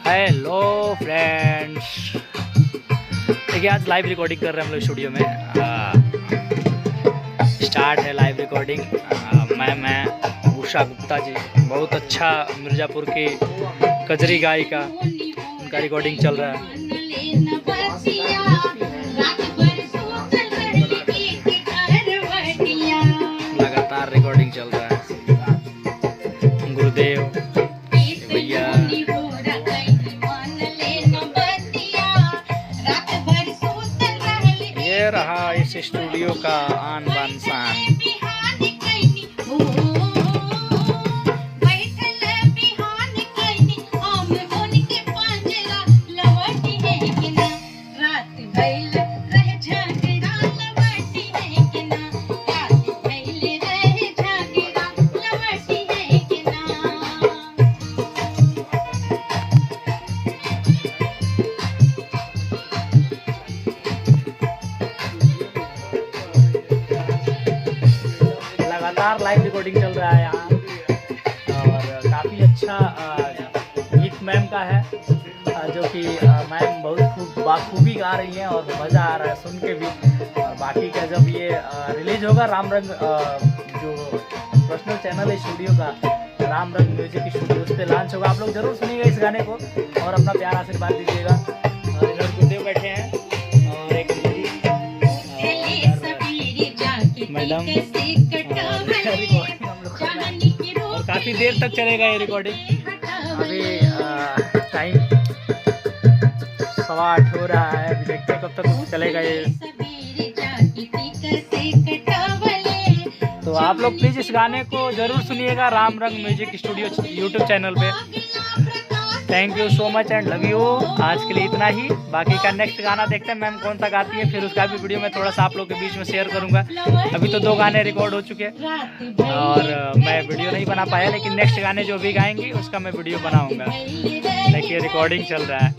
Hello friends, देखिए आज live recording कर रहे हैं हम लोग स्टूडियो में। स्टार्ट है लाइव रिकॉर्डिंग। मैं उषा गुप्ता जी, बहुत अच्छा मिर्ज़ापुर की कजरी गायिका, उनका रिकॉर्डिंग चल रहा है। लगातार रिकॉर्डिंग चल रहा है। गुरुदेव भैया, ये रहा इस स्टूडियो का आन बान शान। लगातार लाइव रिकॉर्डिंग चल रहा है यहाँ, और काफ़ी अच्छा गीत मैम का है, जो कि मैम बहुत बाखूबी गा रही हैं और मज़ा आ रहा है सुन के भी। और बाकी का जब ये रिलीज होगा राम रंग, जो पर्सनल चैनल है स्टूडियो का, राम रंग म्यूजिक स्टूडियो, उस पर लॉन्च होगा। आप लोग जरूर सुनिएगा इस गाने को और अपना प्यार आशीर्वाद दीजिएगा। और इधर गुरुदेव बैठे हैं और एक मैडम, और काफ़ी देर तक चलेगा ये रिकॉर्डिंग। अभी टाइम 7:15 हो रहा है, अभी देखते हैं कब तक चलेगा ये। तो आप लोग प्लीज़ इस गाने को ज़रूर सुनिएगा राम रंग म्यूजिक स्टूडियो यूट्यूब चैनल पे। Thank you so much and love you. आज के लिए इतना ही, बाकी का नेक्स्ट गाना देखते हैं मैम कौन सा गाती है, फिर उसका भी वीडियो मैं थोड़ा सा आप लोग के बीच में शेयर करूंगा। अभी तो 2 गाने रिकॉर्ड हो चुके हैं और मैं वीडियो नहीं बना पाया, लेकिन नेक्स्ट गाने जो भी गाएंगी उसका मैं वीडियो बनाऊंगा। देखिए रिकॉर्डिंग चल रहा है।